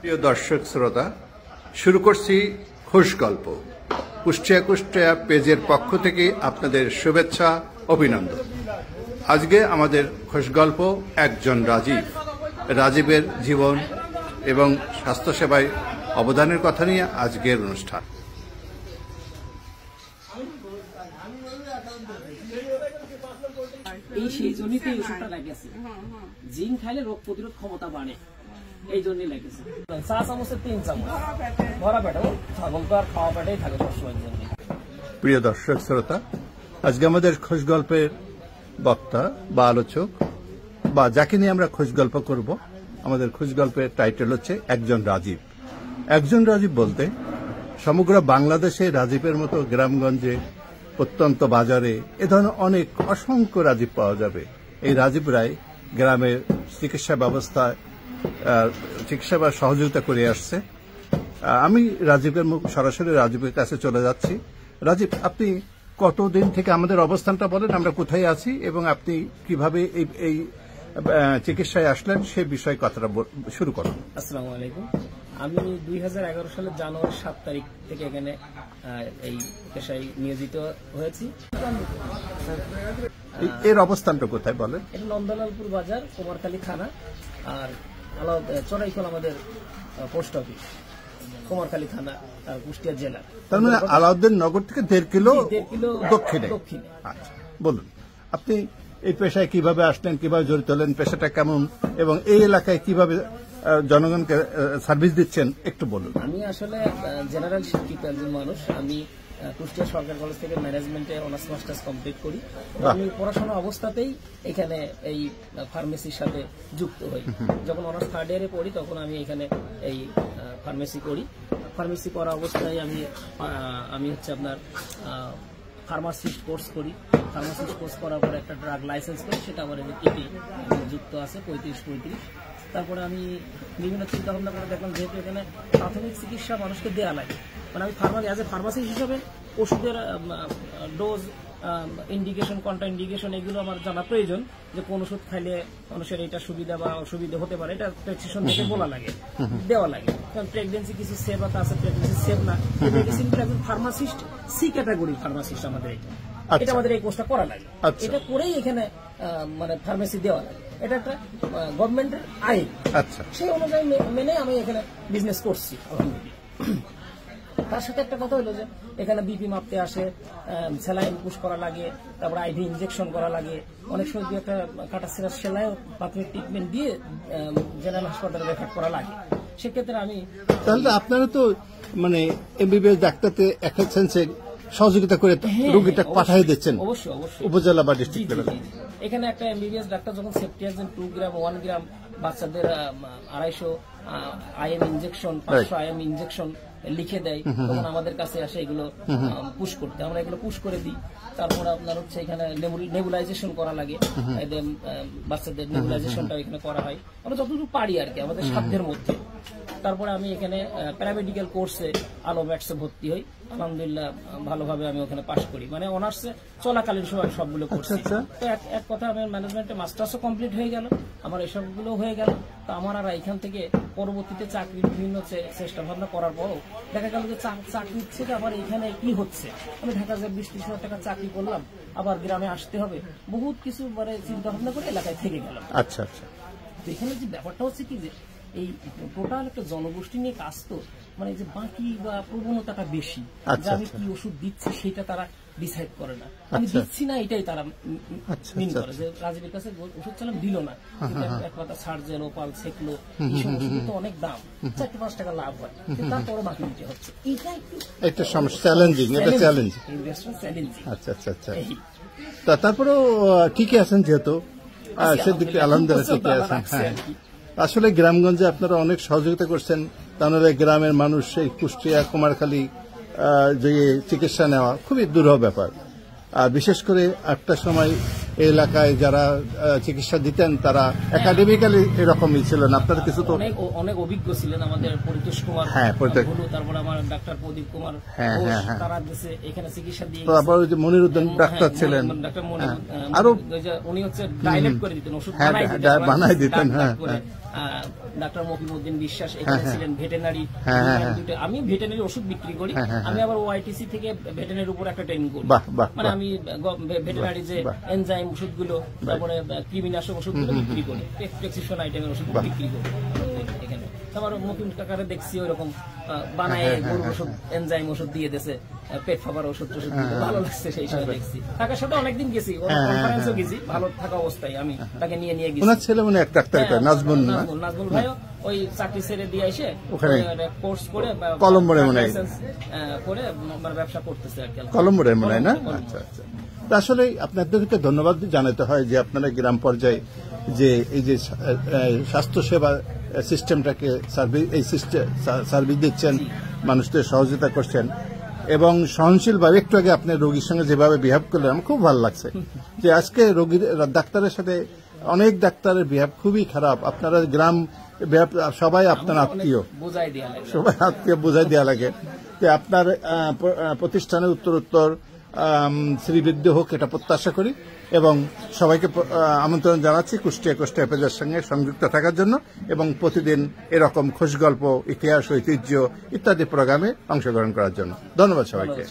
প্রিয় দর্শক শ্রোতা, শুরু করছি খোশ গল্প। কুষ্টিয়া কুষ্টিয়া পেজের পক্ষ থেকে আপনাদের শুভেচ্ছা, অভিনন্দন। আজকে আমাদের খোশ গল্প একজন রাজীবের জীবন এবং স্বাস্থ্যসেবায় অবদানের কথা নিয়ে আজকের অনুষ্ঠান। এই সেই জন্যই তো এই ওষুধটা লাগেছে। জিঙ্ক খাইলে রোগ প্রতিরোধ ক্ষমতা বাড়ে, এই জন্যই লাগেছে। 4 চামচের 3 চামচ ভরা পেটে, ছাগল তো আর খাওয়া পেটেই থাকে সবসময়ের জন্য। প্রিয় দর্শক শ্রোতা, আজকে আমাদের খোশ গল্পের বক্তা বা আলোচক বা যাকে নিয়ে আমরা খোশ গল্প করব, আমাদের খোশ গল্পের টাইটেল হচ্ছে একজন রাজীব। একজন রাজীব বলতে সমগ্র বাংলাদেশে রাজীবের মতো গ্রামগঞ্জে, প্রত্যন্ত বাজারে এ ধরনের অনেক অসংখ্য রাজীব পাওয়া যাবে। এই রাজীবরাই গ্রামের চিকিৎসা ব্যবস্থায় চিকিৎসা বা সহযোগিতা করে আসছে। আমি সরাসরি রাজীবের কাছে চলে যাচ্ছি। রাজীব, আপনি কতদিন থেকে আমাদের অবস্থানটা বলেন, আমরা কোথায় আছি এবং আপনি কিভাবে এই চিকিৎসায় আসলেন সে বিষয়ে কথাটা শুরু করুন। আসসালামু আলাইকুম। আমি 2011 সালের জানুয়ারি 7 তারিখ থেকে এখানে এই পেশায় নিয়োজিত হয়েছি। এর অবস্থানটা কোথায় বলেন? এটা নন্দলালপুর বাজার, কুমারখালী থানা, আর চড়াইখোল আমাদের পোস্ট অফিস, কুমারখালী থানা, কুষ্টিয়া জেলা। তার মানে আলাউদ্দিন নগর থেকে 1.5 কিলো দক্ষিণে। আচ্ছা, বলুন আপনি এই পেশায় কিভাবে আসলেন, কিভাবে জড়িত হলেন, পেশাটা কেমন এবং এই এলাকায় কিভাবে জনগণকে সার্ভিস দিচ্ছেন একটু বলুন। আমি আসলে জেনারেল শিক্ষিত একজন মানুষ। আমি কুষ্টিয়া সরকারি কলেজ থেকে ম্যানেজমেন্টে অনার্স মাস্টার্স কমপ্লিট করি। আমি পড়াশোনা অবস্থাতেই এখানে এই ফার্মেসির সাথে যুক্ত হই। যখন অনার্স 3rd ইয়ারে পড়ি তখন আমি এখানে এই ফার্মেসি করি। ফার্মেসি করা অবস্থায় আমি হচ্ছে আপনার ফার্মাসিস্ট কোর্স করি। ফার্মাসিস্ট কোর্স করার পর একটা ড্রাগ লাইসেন্স করি, সেটা আমার এদিকে যুক্ত আছে 35-35। তারপরে আমি বিভিন্ন চিন্তা ভাবনা করে দেখলাম যেহেতু এখানে প্রাথমিক চিকিৎসা মানুষকে দেওয়া লাগে, মানে আমি ফার্মাসিস্ট হিসাবে ওষুধের ডোজ, ইন্ডিকেশন, কন্ট্রা ইন্ডিকেশন এগুলো আমার জানা প্রয়োজন, যে কোন ওষুধ খাইলে মানুষের এটা সুবিধা বা অসুবিধা হতে পারে, এটা প্রেসক্রিপশন থেকে বলা লাগে, দেওয়া লাগে। কারণ প্রেগনেন্সি কিছু সেভ আছে, প্রেগনেন্সি সেভ না। একজন ফার্মাসিস্ট সি ক্যাটাগরি ফার্মাসিস্ট আমাদের এটা আমাদের এই কোর্সটা করা লাগে। এটা করেই এখানে মানে ফার্মেসি দেওয়া লাগে। এটা একটা গভর্নমেন্টের আইন। সেই অনুযায়ী মেনে আমি এখানে বিজনেস করছি আলহামদুলিল্লাহ। তার সাথে একটা কথা হলো যে এখানে বিপি মাপতে আসে, স্যালাইন পুশ করা লাগে, তারপর আইভি ইনজেকশন করা লাগে, অনেক সময় দিয়ে একটা কাটা সিরাপ সেলাই প্রাথমিক ট্রিটমেন্ট দিয়ে জেনারেল হাসপাতালে রেফার করা লাগে। সেক্ষেত্রে আমি তাহলে আপনারা তো মানে এমবিবিএস ডাক্তারতে এক সেন্সে সহযোগিতা করে রোগীটা পাঠিয়ে দিচ্ছেন অবশ্যই উপজেলা বা ডিস্ট্রিক্ট লেভেলে। এখানে একটা এমবিবিএস ডাক্তার যখন সেফটিয়াজেন 2 গ্রাম 1 গ্রাম বাচ্চাদের 250 আইএম ইনজেকশন 500 আইএম ইনজেকশন লিখে দেয়, তখন আমাদের কাছে আসে এগুলো পুশ করতে, আমরা এগুলো পুশ করে দিই। তারপরে আপনার হচ্ছে এখানে নেবুলাইজেশন করা লাগে, বাচ্চাদের নেবুলাইজেশনটা এখানে করা হয়, আমরা যতটুকু পারি আর কি আমাদের সাধ্যের মধ্যে। তারপরে আমি এখানে প্যারামেডিক্যাল কোর্সে আলোব্যাটসে ভর্তি হই। আলহামদুলিল্লাহ ভালোভাবে আমি ওখানে পাশ করি, মানে অনার্সে চলাকালীন সময় সবগুলো করছি। তো এক কথা আমার ম্যানেজমেন্টে মাস্টার্সও কমপ্লিট হয়ে গেল, আমার এসবগুলো হয়ে গেল। তো আমার আর এখান থেকে পরবর্তীতে চাকরির বিভিন্ন চেষ্টা ভাবনা করার পরও দেখা গেল যে চাকরির থেকে আবার এখানে কি হচ্ছে, আমি ঢাকা যে 20-30 হাজার টাকা চাকরি করলাম, আবার গ্রামে আসতে হবে, বহুত কিছু মানে চিন্তা ভাবনা করে এলাকায় থেকে গেলাম। আচ্ছা আচ্ছা। তো এখানে যে ব্যাপারটা হচ্ছে কি যে এই টোটাল একটা জনগোষ্ঠী নিয়ে কাজ, তো মানে যে বাকি বা প্রবণতাটা বেশি, যে আমি কি ওষুধ দিচ্ছি সেটা তারা ডিসাইড করে না, আমি দিচ্ছি না এটাই তারা মিন করে। যে রাজীবের কাছে ওষুধ চালাম দিল না, এক পাতা সার্জেল, ওপাল, সেকলো, এই সব ওষুধ তো অনেক দাম, 4-5 টাকা লাভ হয়, তারপরে বাকি দিতে হচ্ছে। এটা একটা সমস্যা, চ্যালেঞ্জিং, এটা চ্যালেঞ্জ। আচ্ছা আচ্ছা আচ্ছা। তারপরেও ঠিকই আছেন যেহেতু, সেদিকে আলহামদুলিল্লাহ ঠিকই আছেন। হ্যাঁ, আসলে গ্রামগঞ্জে আপনারা অনেক সহযোগিতা করছেন, তাহলে গ্রামের মানুষ এই কুষ্টিয়া কুমারখালী যে চিকিৎসা নেওয়া খুবই দুরূহ ব্যাপার। আর বিশেষ করে একটা সময় এই এলাকায় যারা চিকিৎসা দিতেন তারা একাডেমিক্যালি এরকমই ছিলেন। আপনারা কিছু তো অনেক অভিজ্ঞ ছিলেন, আমাদের পরিতোষ কুমার, তারপর আমার ডাক্তার প্রদীপ কুমার, তারা এখানে চিকিৎসা দিয়ে, তারপর মনিরুদ্দিন ডাক্তার ছিলেন, আরো উনি হচ্ছে ডাইলেক্ট করে দিতেন, ওষুধ বানাই দিতেন। হ্যাঁ, ডাক্তার মকিমউদ্দিন বিশ্বাস এখানে ছিলেন, ভেটেনারি। আমি ভেটেনারি ওষুধ বিক্রি করি, আমি আবার ওআইটিসি থেকে ভেটেনারির উপর একটা ট্রেনিং করি। মানে আমি ভেটেনারি যে এনজাইম ওষুধগুলো, তারপরে কৃমিনাশক ওষুধগুলো বিক্রি করি, প্রেসক্রিপশন আইটেমের ওষুধ বিক্রি করি এখানে। আমার মকিম কাকারে দেখছি ওইরকম বানায় গরুর ওষুধ, এনজাইম ওষুধ দিয়ে দিয়েছে, পেট ফাবার ওষুধ টষুধ, ভালো লাগছে সেই সময় দেখছি। কাকার সাথে অনেকদিন গেছি, কনফারেন্সও গেছি, ভালো থাকা অবস্থায় আমি তাকে নিয়ে গেছি। ওনার ছেলে মনে এক ডাক্তার, নাজমুল ভাইও ওই চাকরি ছেড়ে দিয়ে এসে কোর্স করে কলম্বোরে মনে হয় করে ব্যবসা করতেছে আর কি, কলম্বোরে মনে হয় না। আচ্ছা আচ্ছা, আসলে আপনাদেরকে ধন্যবাদ জানাতে হয় যে আপনারা গ্রাম পর্যায়ে যে এই যে স্বাস্থ্যসেবা সিস্টেমটাকে সার্ভিস দিচ্ছেন, মানুষদের সহযোগিতা করছেন এবং সহনশীলভাবে। একটু আগে আপনি রোগীর সঙ্গে যেভাবে বিহেভ করলেন আমার খুব ভালো লাগছে, যে আজকে রোগীর ডাক্তারের সাথে অনেক ডাক্তারের বিহেভ খুবই খারাপ। আপনারা গ্রাম সবাই আপনার আত্মীয়, সবাই আত্মীয় বোঝাই দেওয়া লাগে যে আপনার প্রতিষ্ঠানের উত্তরোত্তর শ্রীবৃদ্ধি হোক, এটা প্রত্যাশা করি এবং সবাইকে আমন্ত্রণ জানাচ্ছি কুষ্টিয়া পেজের সঙ্গে সংযুক্ত থাকার জন্য এবং প্রতিদিন এরকম খোশগল্প, ইতিহাস, ঐতিহ্য ইত্যাদি প্রোগ্রামে অংশগ্রহণ করার জন্য। ধন্যবাদ সবাইকে।